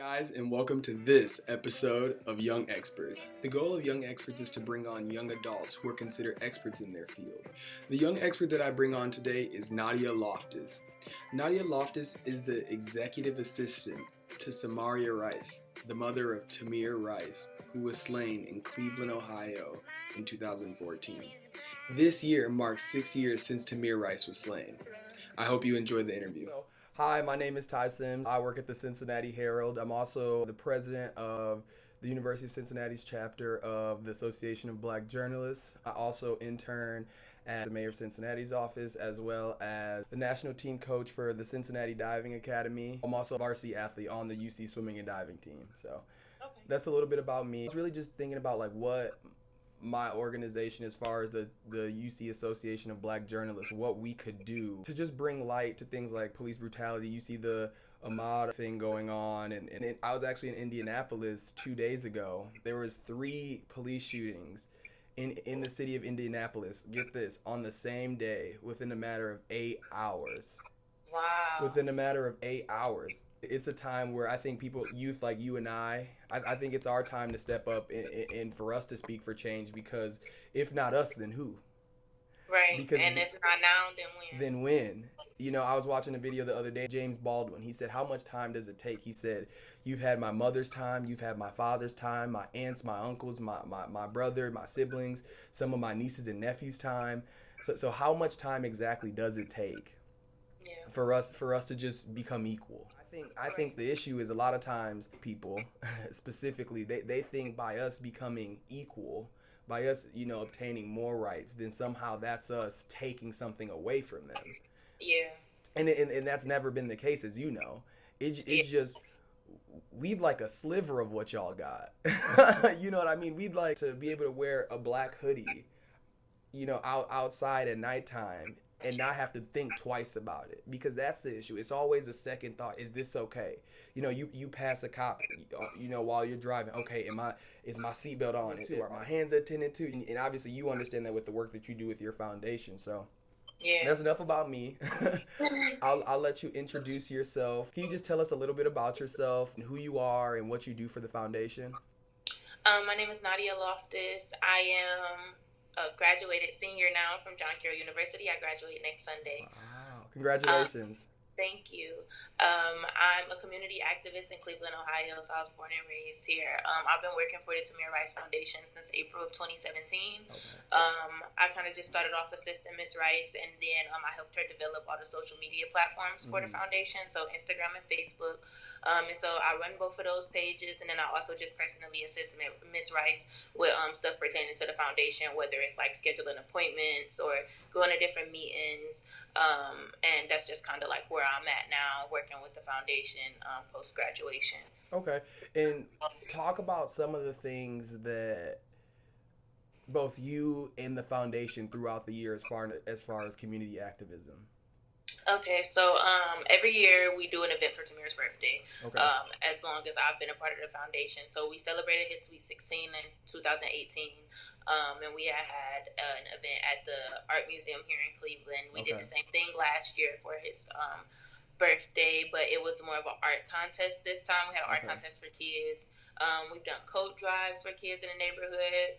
Guys, and welcome to this episode of Young Experts. The goal of Young Experts is to bring on young adults who are considered experts in their field. The young expert that I bring on today is Nadia Loftis. Nadia Loftis is the executive assistant to Samaria Rice, the mother of Tamir Rice, who was slain in Cleveland, Ohio in 2014. This year marks 6 years since Tamir Rice was slain. I hope you enjoyed the interview. Hi, my name is Tai Sims. I work at the Cincinnati Herald. I'm also the president of the University of Cincinnati's chapter of the Association of Black Journalists. I also intern at the mayor of Cincinnati's office, as well as the national team coach for the Cincinnati Diving Academy. I'm also a varsity athlete on the UC swimming and diving team. So That's a little bit about me. I was really just thinking about what my organization, as far as the UC Association of Black Journalists, what we could do to just bring light to things like police brutality. You see the Ahmaud thing going on, and I was actually in Indianapolis 2 days ago. There was 3 police shootings in the city of Indianapolis, get this, on the same day within a matter of 8 hours. Wow. Within a matter of 8 hours. It's a time where I think people, youth like you and I think it's our time to step up and for us to speak for change, because if not us, then who? Right. Because and if not now, then when? Then when? You know, I was watching a video the other day, James Baldwin. He said, how much time does it take? He said, you've had my mother's time, you've had my father's time, my aunts, my uncles, my brother, my siblings, some of my nieces and nephews' time. So how much time exactly does it take? Yeah. For us to just become equal? I think the issue is a lot of times people, specifically, they think by us becoming equal, by us, obtaining more rights, then somehow that's us taking something away from them. Yeah. And that's never been the case, as you know. It's just, we'd like a sliver of what y'all got. You know what I mean? We'd like to be able to wear a black hoodie, outside at nighttime, and not have to think twice about it, because that's the issue. It's always a second thought. Is this okay? You pass a cop, while you're driving. Okay, is my seatbelt on? Are my hands attended to? And obviously you understand that with the work that you do with your foundation. So yeah, that's enough about me. I'll let you introduce yourself. Can you just tell us a little bit about yourself and who you are and what you do for the foundation? My name is Nadia Loftis. I am a graduated senior now from John Carroll University. I graduate next Sunday. Wow. Congratulations. Thank you. I'm a community activist in Cleveland, Ohio, so I was born and raised here. I've been working for the Tamir Rice Foundation since April of 2017. Okay. I kind of just started off assisting Miss Rice, and then I helped her develop all the social media platforms for the foundation, so Instagram and Facebook. And so I run both of those pages, and then I also just personally assist Miss Rice with stuff pertaining to the foundation, whether it's like scheduling appointments or going to different meetings. And that's just kind of like where I'm at now, working with the foundation post-graduation. Okay. And talk about some of the things that both you and the foundation throughout the year as far as community activism. Okay, so every year we do an event for Tamir's birthday. Okay. As long as I've been a part of the foundation. So we celebrated his Sweet 16 in 2018. And we had an event at the Art Museum here in Cleveland. We did the same thing last year for his birthday, but it was more of an art contest this time. We had an art contest for kids. We've done coat drives for kids in the neighborhood,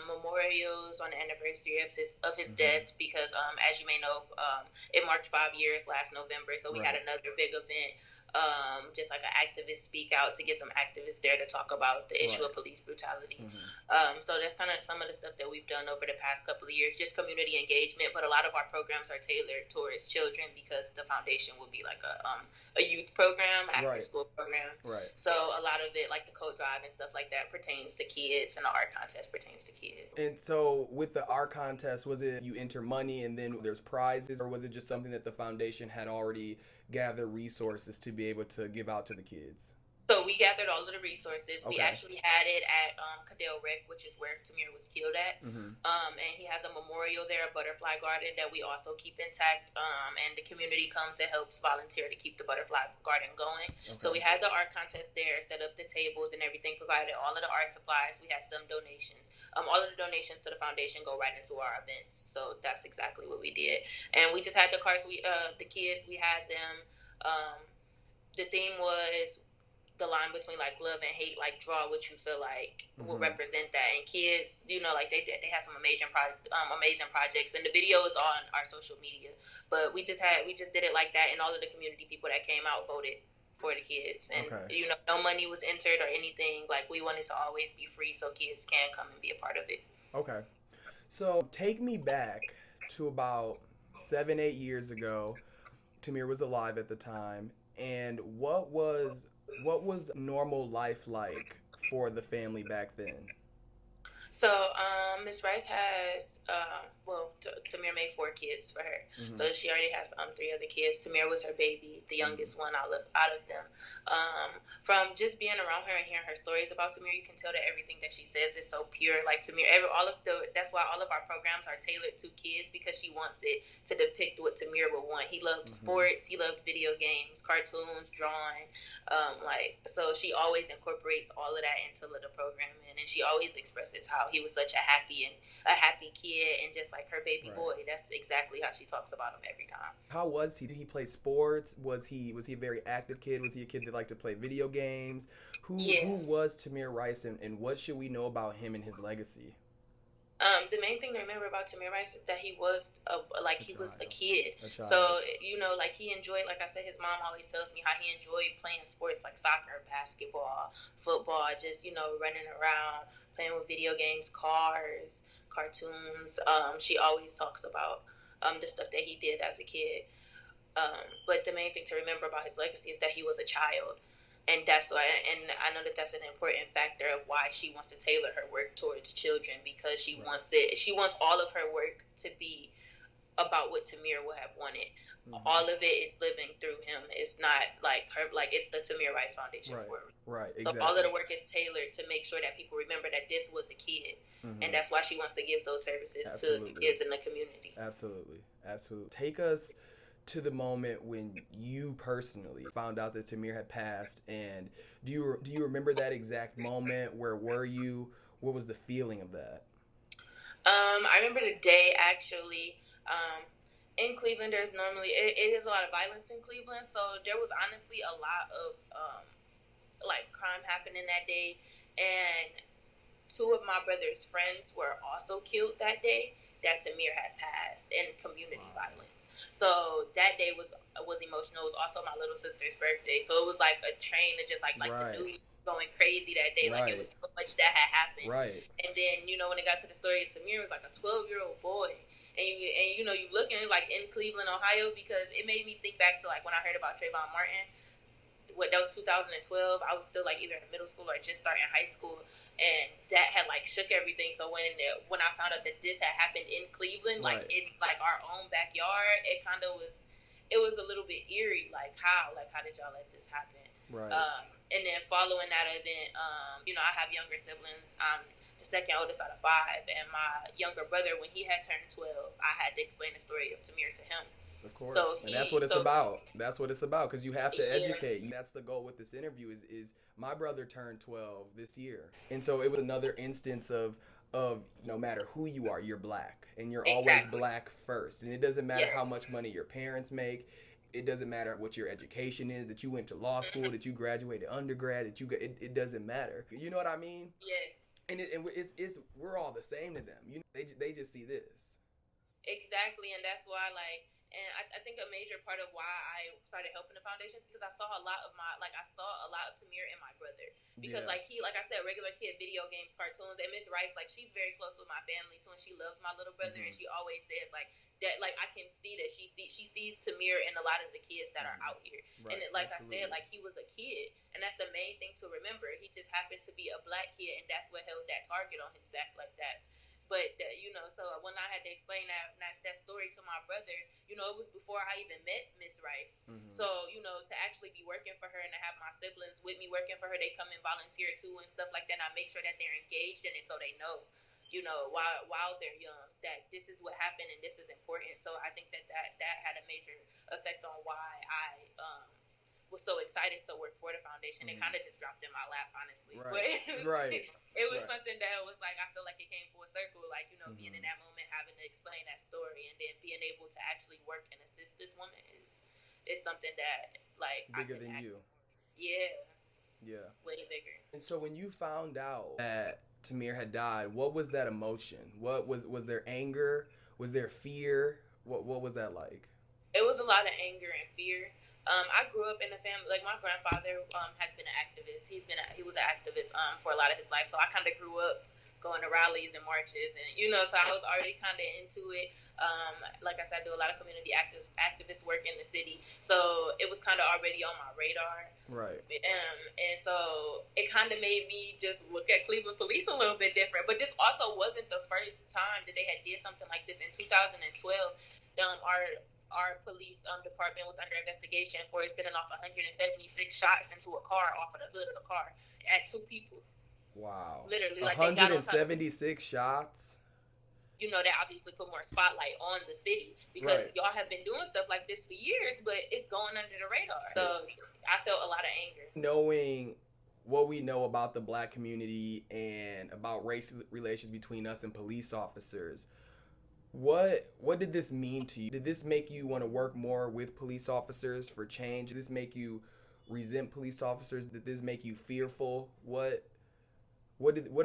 memorials on the anniversary of his death, because as you may know, it marked 5 years last November, so we had another big event, just like an activist speak out to get some activists there to talk about the issue of police brutality. So that's kind of some of the stuff that we've done over the past couple of years, just community engagement, but a lot of our programs are tailored towards children, because the foundation will be like a youth program, after school program. Right. So a lot of it, like the coat drive and stuff like that, pertains to kids, and the art contest pertains to kids. And so with the art contest, was it you enter money and then there's prizes, or was it just something that the foundation had already gathered resources to be able to give out to the kids? So we gathered all of the resources. We actually had it at Cadell Rec, which is where Tamir was killed at. And he has a memorial there, a butterfly garden that we also keep intact. And the community comes and helps volunteer to keep the butterfly garden going. So we had the art contest there, set up the tables and everything, provided all of the art supplies. We had some donations. All of the donations to the foundation go right into our events. So that's exactly what we did. And we just had the cars. The kids, we had them. The theme was the line between like love and hate, like draw what you feel like will Mm-hmm. represent that. And kids, like they have some amazing projects, and the video is on our social media. But we just did it like that, and all of the community people that came out voted for the kids, and Okay. no money was entered or anything. Like we wanted to always be free so kids can come and be a part of it. Okay. So take me back to about 7, 8 years ago. Tamir was alive at the time, and what was normal life like for the family back then? So, Miss Rice has, Tamir made 4 kids for her. Mm-hmm. So she already has 3 other kids. Tamir was her baby, the youngest one out of them. From just being around her and hearing her stories about Tamir, you can tell that everything that she says is so pure. Like Tamir, that's why all of our programs are tailored to kids, because she wants it to depict what Tamir would want. He loved sports, he loved video games, cartoons, drawing. So she always incorporates all of that into the programming, and she always expresses how he was such a happy kid, and just like her baby boy. That's exactly how she talks about him every time. How was he? Did he play sports? Was he a very active kid? Was he a kid that liked to play video games? Who was Tamir Rice, and what should we know about him and his legacy? The main thing to remember about Tamir Rice is that he was a kid. So like he enjoyed, like I said, his mom always tells me how he enjoyed playing sports like soccer, basketball, football, just running around, playing with video games, cars, cartoons. She always talks about the stuff that he did as a kid. But the main thing to remember about his legacy is that he was a child. And that's why, and I know that that's an important factor of why she wants to tailor her work towards children, because she wants all of her work to be about what Tamir would have wanted. All of it is living through him. It's not like her, like it's the Tamir Rice Foundation for her. Right, exactly. So all of the work is tailored to make sure that people remember that this was a kid, and that's why she wants to give those services to kids in the community. Absolutely. Take us to the moment when you personally found out that Tamir had passed, and do you remember that exact moment? Where were you? What was the feeling of that? I remember the day actually. In Cleveland, there's normally it is a lot of violence in Cleveland, so there was honestly a lot of crime happening that day, and 2 of my brother's friends were also killed that day. That Tamir had passed in community violence. So that day was emotional. It was also my little sister's birthday, so it was like a train of just like the news going crazy that day. Like it was so much that had happened. Right. And then when it got to the story of Tamir, it was like a 12-year-old boy. And you looking like in Cleveland, Ohio, because it made me think back to like when I heard about Trayvon Martin. That was 2012. I was still like either in middle school or just starting high school, and that had like shook everything. So when I found out that this had happened in Cleveland, like it's like our own backyard, it kind of was. It was a little bit eerie. Like how did y'all let this happen? Right. And then following that event, I have younger siblings. I'm the second oldest out of 5, and my younger brother, when he had turned 12, I had to explain the story of Tamir to him. Of course. And that's what it's about. That's what it's about, because you have to educate. That's the goal with this interview is my brother turned 12 this year. And so it was another instance of no matter who you are, you're black, and you're always black first. And it doesn't matter how much money your parents make. It doesn't matter what your education is, that you went to law school, that you graduated undergrad, it doesn't matter. You know what I mean? Yes. And it's we're all the same to them. They just see this. Exactly, and that's why and I think a major part of why I started helping the foundation is because I saw a lot of Tamir in my brother, because like I said, regular kid, video games, cartoons, and Miss Rice, like she's very close with my family too, and she loves my little brother, and she always says like that, like I can see that she sees Tamir in a lot of the kids that are out here, and I said, like he was a kid, and that's the main thing to remember. He just happened to be a black kid, and that's what held that target on his back like that. But so when I had to explain that story to my brother, it was before I even met Miss Rice. So to actually be working for her and to have my siblings with me working for her, they come and volunteer too and stuff like that. And I make sure that they're engaged in it, so they know, while they're young, that this is what happened and this is important. So I think that had a major effect on why I was so excited to work for the foundation. It kind of just dropped in my lap, honestly. Right. It was something that was like, I feel like it came full circle, like, being in that moment, having to explain that story, and then being able to actually work and assist this woman is something that, like, bigger than you. Yeah. Yeah. Way bigger. And so when you found out that Tamir had died, what was that emotion? What was there anger? Was there fear? What was that like? It was a lot of anger and fear. I grew up in a family, like my grandfather has been an activist. He was an activist for a lot of his life. So I kind of grew up going to rallies and marches, and so I was already kind of into it. Like I said, I do a lot of community activist work in the city, so it was kind of already on my radar. Right. And so it kind of made me just look at Cleveland police a little bit different. But this also wasn't the first time that they had did something like this. In 2012, our police department was under investigation for setting off 176 shots into a car off of the hood of the car at 2 people. Wow. Literally, 176 shots. They obviously put more spotlight on the city because y'all have been doing stuff like this for years, but it's going under the radar. So I felt a lot of anger. Knowing what we know about the Black community and about race relations between us and police officers, what did this mean to you? Did this make you want to work more with police officers for change? Did this make you resent police officers? Did this make you fearful? What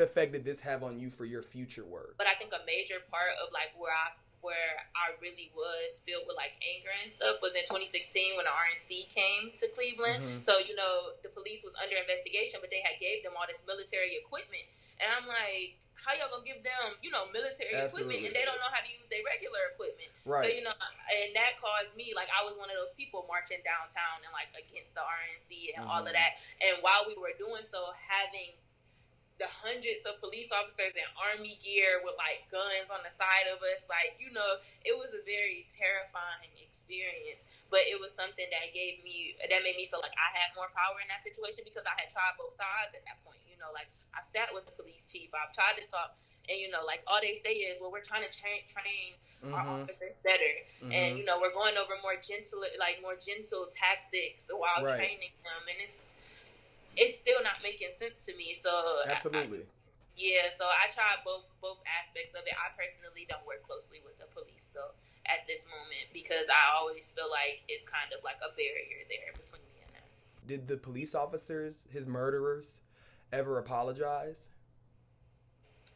effect did this have on you for your future work? But I think a major part of like where I really was filled with like anger and stuff was in 2016 when the RNC came to Cleveland. Mm-hmm. So the police was under investigation, but they had gave them all this military equipment, and I'm like, how y'all gonna give them military equipment and they don't know how to use their regular equipment? Right. So and that caused me, like, I was one of those people marching downtown and like against the RNC and all of that. And while we were doing so, having the hundreds of police officers in army gear with like guns on the side of us, like, it was a very terrifying experience, but it was something that made me feel like I had more power in that situation because I had tried both sides at that point. Like, I've sat with the police chief, I've tried to talk, and like all they say is, well, we're trying to train our officers better, and we're going over more gentle tactics while training them, and it's still not making sense to me. So absolutely. So I tried both aspects of it. I personally don't work closely with the police though at this moment because I always feel like it's kind of like a barrier there between me and them. Did the police officers, his murderers, ever apologize?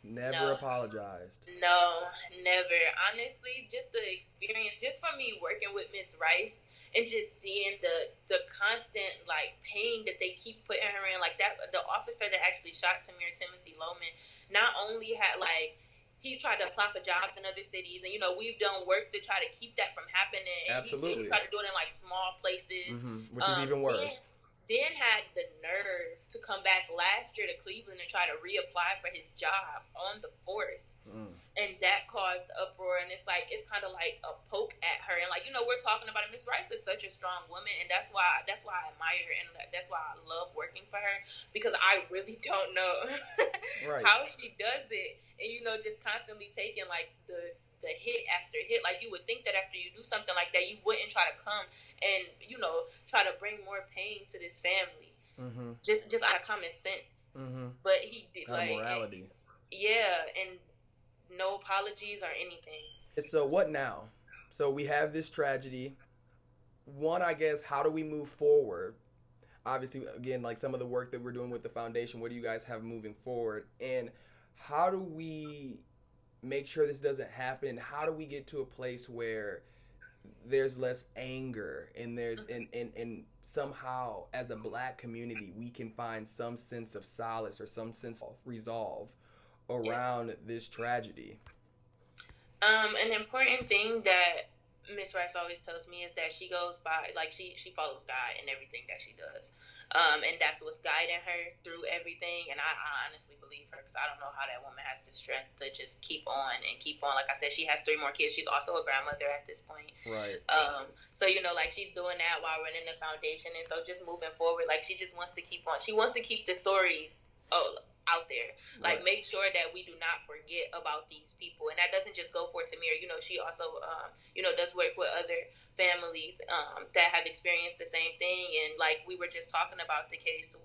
Never apologized. No, never. Honestly, just the experience, just for me working with Miss Rice and just seeing the constant like pain that they keep putting her in, like that. The officer that actually shot Tamir, Timothy Loman, not only had like he's tried to apply for jobs in other cities, and we've done work to try to keep that from happening. And absolutely. He tried to do it in like small places, which is even worse. Then had the nerve to come back last year to Cleveland and try to reapply for his job on the force. And that caused uproar. And it's kind of like a poke at her. And like, we're talking about it. Miss Rice is such a strong woman. And that's why I admire her. And that's why I love working for her, because I really don't know how she does it. And, just constantly taking like the hit after hit. Like, you would think that after you do something like that, you wouldn't try to come and try to bring more pain to this family, just out of common sense. But he did, like, morality. And no apologies or anything. So what now? So we have this tragedy. One, I guess, how do we move forward? Obviously, again, like some of the work that we're doing with the foundation, what do you guys have moving forward? And how do we make sure this doesn't happen? And how do we get to a place where there's less anger and there's and somehow as a Black community we can find some sense of solace or some sense of resolve around this tragedy? An important thing that Miss Rice always tells me is that she goes by, like, she follows God in everything that she does. And that's what's guiding her through everything. And I honestly believe her, because I don't know how that woman has the strength to just keep on and keep on. Like I said, she has 3 more kids. She's also a grandmother at this point. Right. So, like, she's doing that while running the foundation. And so just moving forward, like, she just wants to keep on. She wants to keep the stories out there, like, make sure that we do not forget about these people. And that doesn't just go for Tamir. She also does work with other families that have experienced the same thing. And like we were just talking about the case,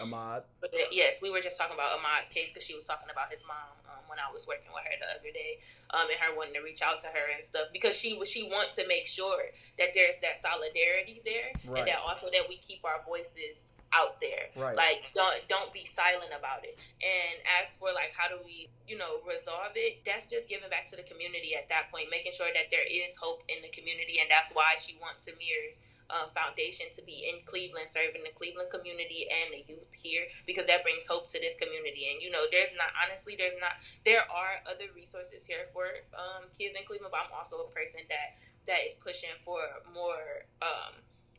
Ahmad. Yes, we were just talking about Ahmad's case because she was talking about his mom when I was working with her the other day, and her wanting to reach out to her and stuff because she wants to make sure that there's that solidarity there, Right. and that also that we keep our voices out there. Right. Like don't be silent about it. And as for like how do we resolve it, that's just giving back to the community at that point, making sure that there is hope in the community, and that's why she wants Tamir's foundation to be in Cleveland, serving the Cleveland community and the youth here, because that brings hope to this community. And there are other resources here for kids in Cleveland, but I'm also a person that is pushing for more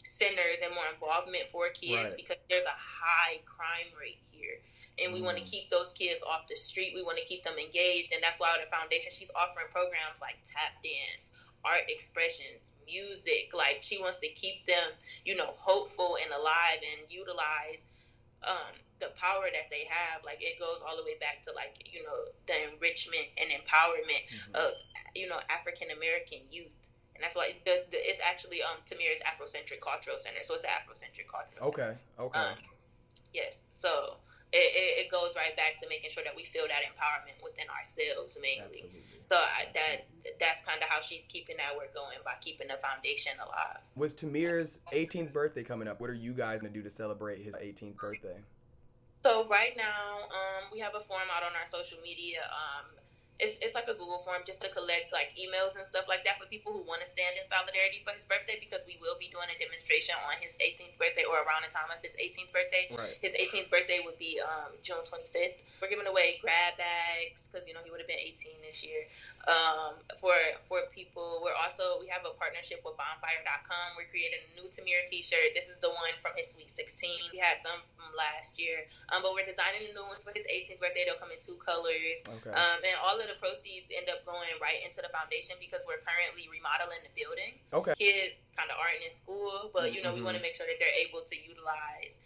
centers and more involvement for kids, right, because there's a high crime rate here. And we want to keep those kids off the street. We want to keep them engaged. And that's why the foundation, she's offering programs like tap dance, art expressions, music. Like, she wants to keep them, hopeful and alive, and utilize the power that they have. Like, it goes all the way back to the enrichment and empowerment of African American youth. And that's why it's actually Tamir's Afrocentric Cultural Center. So it's an Afrocentric Cultural Center. Okay. Yes. So it goes right back to making sure that we feel that empowerment within ourselves mainly. Absolutely. So that's kind of how she's keeping that work going, by keeping the foundation alive. With Tamir's 18th birthday coming up, what are you guys going to do to celebrate his 18th birthday? So right now, we have a form out on our social media. It's like a Google form just to collect like emails and stuff like that for people who want to stand in solidarity for his birthday, because we will be doing a demonstration on his 18th birthday, or around the time of his 18th birthday. Right. His 18th birthday would be June 25th. We're giving away grab bags because he would have been 18 this year. For people, we have a partnership with bonfire.com. We're creating a new Tamir t-shirt. This is the one from his Sweet 16. We had some from last year, but we're designing a new one for his 18th birthday. They'll come in 2 colors. Okay. And all of the proceeds end up going right into the foundation because we're currently remodeling the building. Okay. Kids kind of aren't in school, but we want to make sure that they're able to utilize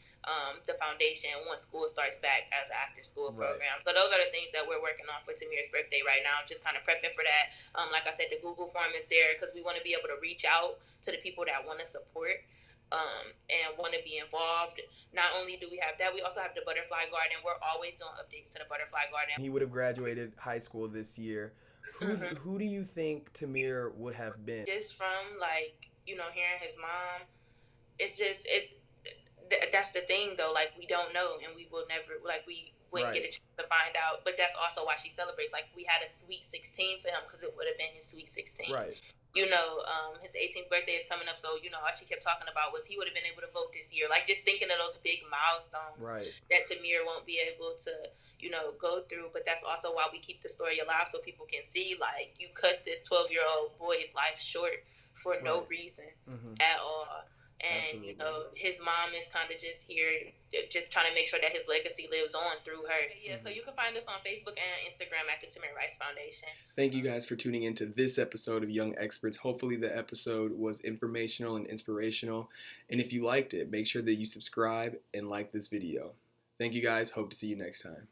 the foundation once school starts back as an after-school program. So those are the things that we're working on for Tamir's birthday right now. Just kind of prepping for that. Like I said, the Google form is there because we want to be able to reach out to the people that want to support and want to be involved. Not only do we have that, we also have the Butterfly Garden. We're always doing updates to the Butterfly Garden. He would have graduated high school this year. Who do you think Tamir would have been? Just from hearing his mom, that's the thing though. Like, we don't know, and we will never, we wouldn't get a chance to find out. But that's also why she celebrates. Like, we had a Sweet 16 for him because it would have been his Sweet 16. Right. His 18th birthday is coming up, so all she kept talking about was he would have been able to vote this year. Like, just thinking of those big milestones that Tamir won't be able to go through. But that's also why we keep the story alive, so people can see, like, you cut this 12-year-old boy's life short for no reason at all. And his mom is kind of just here, just trying to make sure that his legacy lives on through her. Yeah, so you can find us on Facebook and Instagram at the Tamir Rice Foundation. Thank you guys for tuning into this episode of Young Experts. Hopefully the episode was informational and inspirational. And if you liked it, make sure that you subscribe and like this video. Thank you guys. Hope to see you next time.